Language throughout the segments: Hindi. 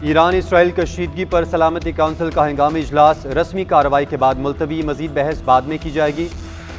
ईरान इसराइल कशीदगी पर सलामती काउंसिल का हंगामी इजलास, रस्मी कार्रवाई के बाद मुलतवी, मजीद बहस बाद में की जाएगी।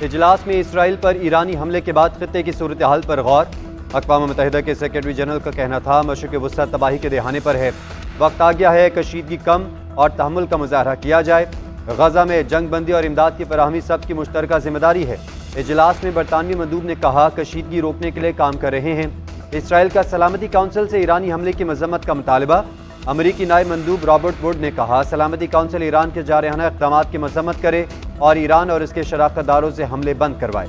इजलास में इसराइल पर ईरानी हमले के बाद खित्ते की सूरत हाल पर गौर। अक़वाम मुत्तहिदा के सेक्रेटरी जनरल का कहना था मशरिक़ वुस्ता तबाही के दहाने पर है, वक्त आ गया है कशीदगी कम और तहम्मुल का मुजाहरा किया जाए। गजा में जंग बंदी और इमदाद की फराहमी सबकी मुश्तरका जिम्मेदारी है। इजलास में बरतानवी मंदूब ने कहा कशीदगी रोकने के लिए काम कर रहे हैं। इसराइल का सलामती काउंसिल से ईरानी हमले की मजम्मत का मुतालबा। अमरीकी नायब मंदूब रॉबर्ट वुड ने कहा सलामती काउंसिल ईरान के जारहाना इक़दाम की मजम्मत करे और ईरान और इसके शराकतदारों से हमले बंद करवाए।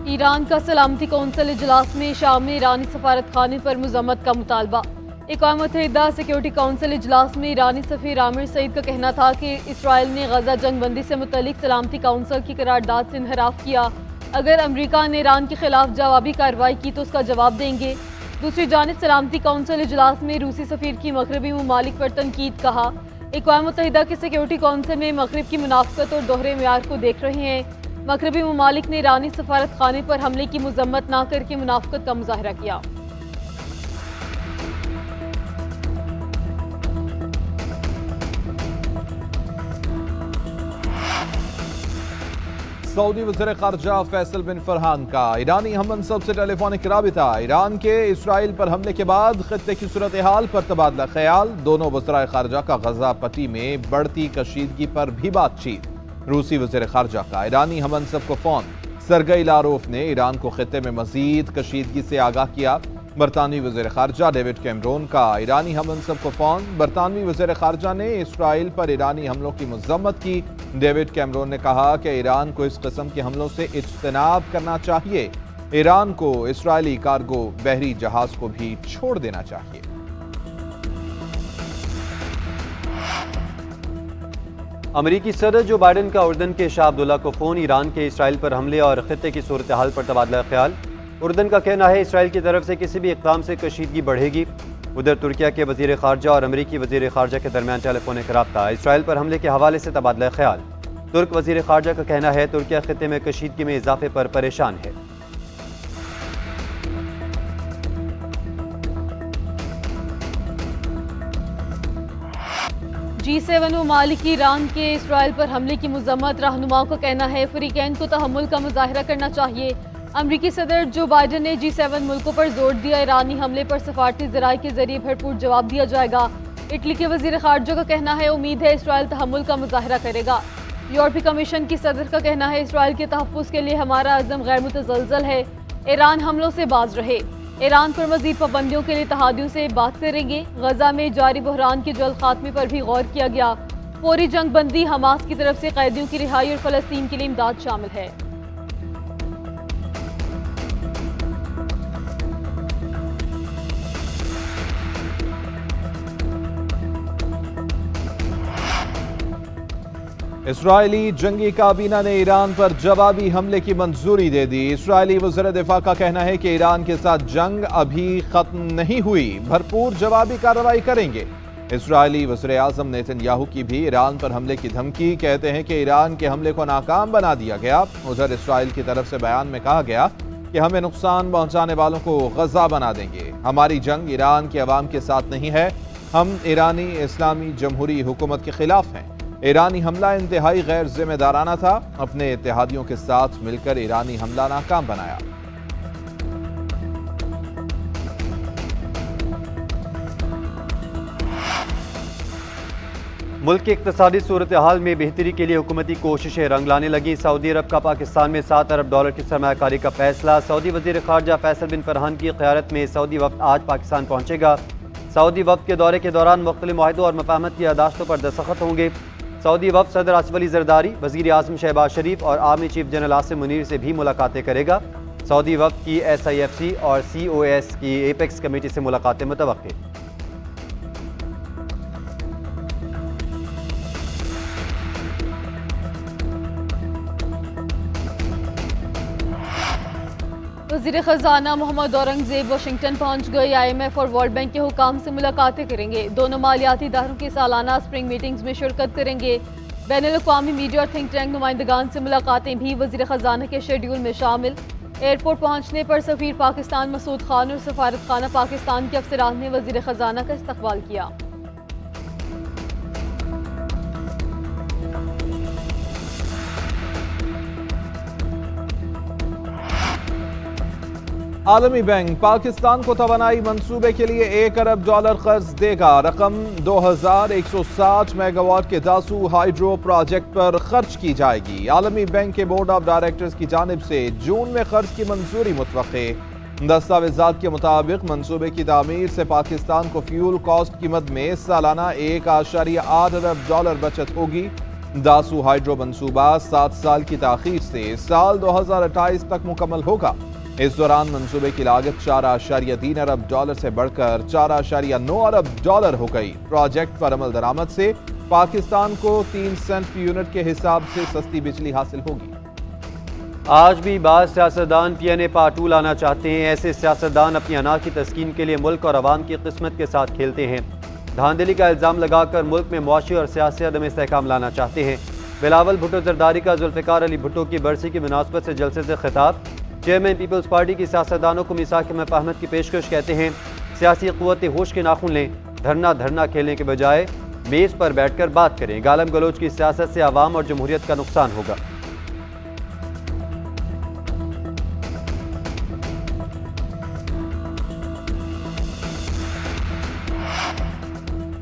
ईरान का सलामती कौंसिल इजलास में शाम में ईरानी सफारत खाने पर मजम्मत का मुतालबा। अक़वाम मुत्तहिदा सिक्योरिटी काउंसिल इजलास में ईरानी सफ़ीर आमिर सईद का कहना था कि इसराइल ने गजा जंग बंदी से मुतल्लिक सलामती काउंसिल की करारदाद से इनहराफ किया। अगर अमरीका ने ईरान के खिलाफ जवाबी कार्रवाई की तो उसका जवाब देंगे। दूसरी जानिब सलामती काउंसिल इजलास में रूसी सफ़ीर की मगरबी ममालिक पर तनकीद। कहा अक़वाम मुत्तहिदा के सिक्योरिटी काउंसिल में मगरब की मुनाफ़कत और दोहरे मेयार को देख रहे हैं। मगरबी ममालिक ने ईरानी सफारत खाने पर हमले की मजम्मत न करके मुनाफ़कत का मुजाहरा किया। सऊदी वज़ीर ख़ारजा फैसल बिन फरहान का ईरानी हम मनसब से टेलीफोनिक राबिता। ईरान के इसराइल पर हमले के बाद खित्ते की सूरत हाल पर तबादला ख्याल। दोनों वज़ीर ख़ारजा का गजा पट्टी में बढ़ती कशीदगी पर भी बातचीत। रूसी वज़ीर ख़ारजा का ईरानी हम मनसब को फ़ोन। सरगई लारोफ ने ईरान को खित्ते में मज़ीद कशीदगी से आगाह किया। बरतानवी वज़ीर ख़ारजा डेविड कैमरून का ईरानी हम मनसब को फ़ोन। बरतानवी वज़ीर ख़ारजा ने इसराइल पर ईरानी हमलों की मज़म्मत की। डेविड कैमरून ने कहा कि ईरान को इस किस्म के हमलों से इज्तनाब करना चाहिए। ईरान को इसराइली कार्गो बहरी जहाज को भी छोड़ देना चाहिए। अमरीकी सदर जो बाइडन का उर्दन के शाह अब्दुल्ला को फ़ोन। ईरान के इसराइल पर हमले और खित्ते की सूरत हाल पर तबादला ख्याल। उर्दन का कहना है इसराइल की तरफ से किसी भी इक़दाम से कशीदगी बढ़ेगी। उधर तुर्किया के वज़ीर ख़ारजा और अमरीकी वज़ीर ख़ारजा के दरमियान टेलीफोनिक रब्ता। इसराइल पर हमले के हवाले से तबादला ख्याल। तुर्क वज़ीर ख़ारजा का कहना है तुर्किया खित्ते में कशीदगी में इजाफे पर परेशान है। G7 ममालिक ईरान के इसराइल पर हमले की मजम्मत। रहनुमाओं का कहना है फ़रीक़ैन को तहम्मुल का मुजाहरा करना चाहिए। अमरीकी सदर जो बाइडन ने G7 मुल्कों पर जोर दिया ईरानी हमले पर सफारती ज़राए के जरिए भरपूर जवाब दिया जाएगा। इटली के वज़ीर ख़ारजा का कहना है उम्मीद है इसराइल तहम्मुल का मुजाहरा करेगा। यूरोपीय कमीशन की सदर का कहना है इसराइल के तहफ़्फ़ुज़ के लिए हमारा अज़्म गैर मुतज़लज़ल है। ईरान हमलों से बाज रहे। ईरान पर मज़ीद पाबंदियों के लिए इत्तेहादियों से बात करेंगे। गजा में जारी बहरान के जल्द खात्मे पर भी गौर किया गया। फौरी जंग बंदी, हमास की तरफ से कैदियों की रिहाई और फ़लस्तीन के लिए इमदाद शामिल है। इसराइली जंगी काबीना ने ईरान पर जवाबी हमले की मंजूरी दे दी। इसराइली वज़ीर दिफा का कहना है कि ईरान के साथ जंग अभी खत्म नहीं हुई, भरपूर जवाबी कार्रवाई करेंगे। इसराइली वज़ीर आज़म नेतन्याहू की भी ईरान पर हमले की धमकी। कहते हैं कि ईरान के हमले को नाकाम बना दिया गया। उधर इसराइल की तरफ से बयान में कहा गया कि हमें नुकसान पहुंचाने वालों को गजा बना देंगे। हमारी जंग ईरान के अवाम के साथ नहीं है, हम ईरानी इस्लामी जमहूरी हुकूमत के खिलाफ हैं। ईरानी हमला इंतहाई गैर जिम्मेदाराना था। अपने इत्तेहादियों के साथ मिलकर ईरानी हमला नाकाम बनाया। मुल्क की इक़्तिसादी सूरत हाल में बेहतरी के लिए हुकूमती कोशिशें रंग लाने लगी। सऊदी अरब का पाकिस्तान में $7 अरब की सरमायाकारी का फैसला। सऊदी वज़ीर ख़ारजा फैसल बिन फरहान की क़यादत में सऊदी वफ़द आज पाकिस्तान पहुँचेगा। सऊदी वफ़द के दौरे के दौरान मुख्तलिफ मुआहदों और मफ़ाहमत की यादाश्तों पर दस्तखत होंगे। सऊदी वफ़द सदर आसिफ अली ज़रदारी, वज़ीर आज़म शहबाज शरीफ और army chief general Asim Munir से भी मुलाकातें करेगा। सऊदी वफ़द की SIFC और COS की एपेक्स कमेटी से मुलाकातें मुतवक्किल। वज़ीर ख़ज़ाना मोहम्मद औरंगज़ेब वाशिंगटन पहुँच गए। IMF और वर्ल्ड बैंक के हुकाम से मुलाकातें करेंगे। दोनों मालियाती इदारों की सालाना स्प्रिंग मीटिंग्स में शिरकत करेंगे। बैनुल अक़वामी मीडिया और थिंक टैंक नुमाइंदगान से मुलाकातें भी वज़ीर ख़ज़ाना के शेड्यूल में शामिल। एयरपोर्ट पहुंचने पर सफीर पाकिस्तान मसूद खान और सफारत खाना पाकिस्तान के अफसरान ने वजीर खजाना का इस्तकबाल किया। आलमी बैंक पाकिस्तान को तवानाई मंसूबे के लिए $1 अरब कर्ज देगा। रकम 2160 मेगावाट के दासू हाइड्रो प्रोजेक्ट पर खर्च की जाएगी। आलमी बैंक के बोर्ड ऑफ डायरेक्टर्स की जानिब से जून में खर्च की मंजूरी मुतवक्के। दस्तावेजात के मुताबिक मंसूबे की तामीर से पाकिस्तान को फ्यूल कॉस्ट की मद में सालाना $1.8 अरब बचत होगी। दासू हाइड्रो मंसूबा 7 साल की ताखीर से साल 2028 तक मुकम्मल होगा। इस दौरान मंसूबे की लागत $4.3 अरब से बढ़कर $4.9 अरब हो गई। प्रोजेक्ट पर अमल दरामद से पाकिस्तान को 3 सेंट फी यूनिट के हिसाब से सस्ती बिजली हासिल होगी। आज भी बाज़ सियासतदान PNA पार्ट 2 लाना चाहते हैं। ऐसे सियासतदान अपनी अना की तस्कीन के लिए मुल्क और अवाम की किस्मत के साथ खेलते हैं। धांधली का इल्ज़ाम लगाकर मुल्क में मुआशी और सियासी अदम इस्तेहकाम लाना चाहते हैं। बिलावल भुट्टो जरदारी का जुल्फ़िकार अली भुट्टो की बरसी की मुनासबत से जलसे से खिताब। चेयरमैन पीपल्स पार्टी की सियासतदानों को मिसाक मफाहमत की पेशकश कहते हैं। सियासी क़ुव्वत होश के नाखून लें, धरना खेलने के बजाय मेज़ पर बैठकर बात करें। गालम गलोच की सियासत से अवाम और जमहूरियत का नुकसान होगा।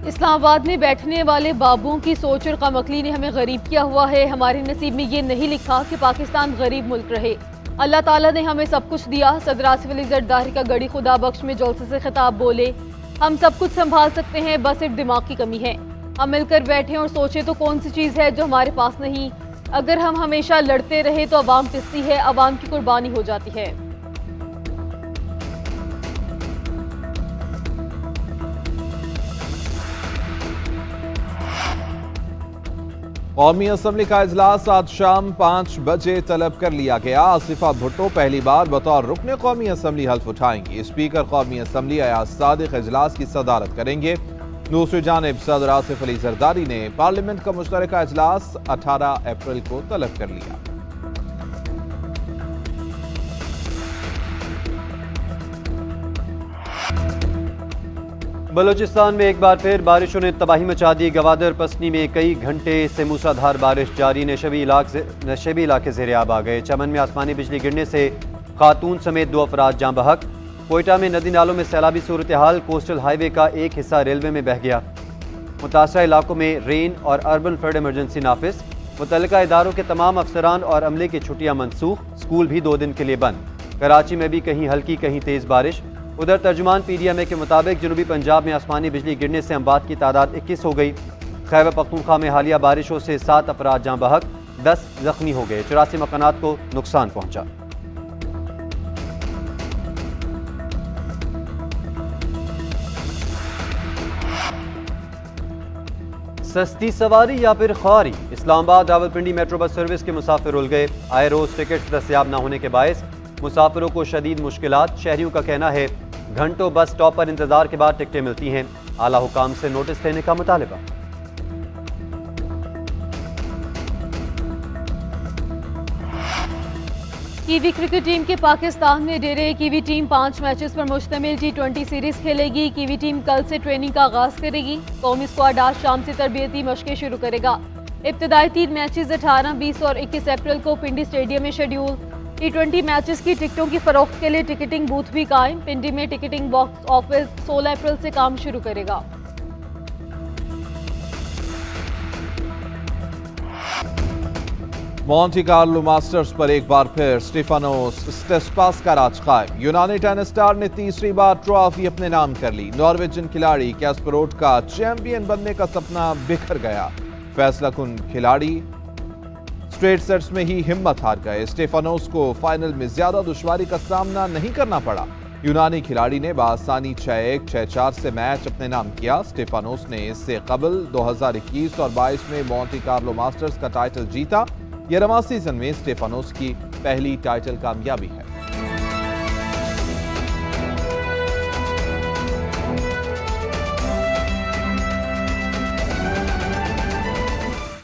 इस्लामाबाद में बैठने वाले बाबुओं की सोच और कमअक्ली ने हमें गरीब किया हुआ है। हमारे नसीब में ये नहीं लिखा कि पाकिस्तान गरीब मुल्क रहे। अल्लाह ताला ने हमें सब कुछ दिया। सदर आसिफ अली जरदारी का गड़ी खुदा बख्श में जलसे से खिताब बोले, हम सब कुछ संभाल सकते हैं, बस सिर्फ दिमाग की कमी है। हम मिलकर बैठें और सोचें तो कौन सी चीज़ है जो हमारे पास नहीं। अगर हम हमेशा लड़ते रहे तो अवाम पिसती है, अवाम की कुर्बानी हो जाती है। कौमी असम्बली का इजलास आज शाम 5 बजे तलब कर लिया गया। आसिफा भुट्टो पहली बार बतौर रुकने कौमी असम्बली हल्फ उठाएंगी। स्पीकर कौमी असम्बली अयाज सादिक इजलास की सदारत करेंगे। दूसरी जानिब सदर आसिफ अली जरदारी ने पार्लियामेंट का मुश्तरका इजलास 18 अप्रैल को तलब कर लिया। बलूचिस्तान में एक बार फिर बारिशों ने तबाही मचा दी। गवादर पसनी में कई घंटे से मूसलाधार बारिश जारी। नशेबी इलाके ज़ेरे आब आ गए। चमन में आसमानी बिजली गिरने से खातून समेत 2 अफराद जाँ बहक। कोयटा में नदी नालों में सैलाबी सूरत हाल। कोस्टल हाईवे का एक हिस्सा रेलवे में बह गया। मुतासरा इलाकों में रेन और अर्बन फ्लड इमरजेंसी नाफिज। मुतल्लिका इदारों के तमाम अफसरान और अमले की छुट्टियाँ मनसूख। स्कूल भी 2 दिन के लिए बंद। कराची में भी कहीं हल्की कहीं तेज़ बारिश। उधर तर्जुमान PDMA के मुताबिक जनूबी पंजाब में आसमानी बिजली गिरने से अमवात की तादाद 21 हो गई। खैबर पख्तूनख्वा में हालिया बारिशों से 7 अफराद जाँ बहक, 10 जख्मी हो गए। 84 मकानात को नुकसान पहुंचा। सस्ती सवारी या फिर ख्वारी। Islamabad Rawalpindi metro bus service के मुसाफिर उल गए। आए रोज टिकट दस्तयाब न होने के बायस मुसाफिरों को शदीद मुश्किलात। शहरियों का कहना है घंटों बस स्टॉप पर इंतजार के बाद टिकटें मिलती हैं। आला हुकाम से नोटिस देने का मुतालिबा। कीवी क्रिकेट टीम के पाकिस्तान में डेरे। कीवी टीम 5 मैचेस पर मुश्तमिल T20 सीरीज खेलेगी। कीवी टीम कल से ट्रेनिंग का आगाज करेगी। कौमी स्क्वाड आज शाम से तरबियती मशकें शुरू करेगा। इब्तदाई 3 मैचेस 18, 20 और 21 अप्रैल को पिंडी स्टेडियम में शेड्यूल। T20 मैचेस की टिकटों की फरोख्त के लिए टिकटिंग बूथ भी कायम। पिंडी में टिकटिंग बॉक्स ऑफिस 16 अप्रैल से काम शुरू करेगा। मॉन्टी कार्लो मास्टर्स पर एक बार फिर स्टेफानोस स्टेस्पास का राज कायम। यूनानी टेनिस स्टार ने तीसरी बार ट्रॉफी अपने नाम कर ली। नॉर्वेजियन खिलाड़ी कैस्परोट का चैंपियन बनने का सपना बिखर गया। फैसला कुन खिलाड़ी स्ट्रेट सेट्स में ही हिम्मत हार गए। स्टेफानोस को फाइनल में ज्यादा दुश्वारी का सामना नहीं करना पड़ा। यूनानी खिलाड़ी ने बआसानी 6-1, 6-4 से मैच अपने नाम किया। स्टेफानोस ने इससे कबल 2021 और 22 में मॉन्टी कार्लो मास्टर्स का टाइटल जीता। यह रवां सीजन में स्टेफानोस की पहली टाइटल कामयाबी है।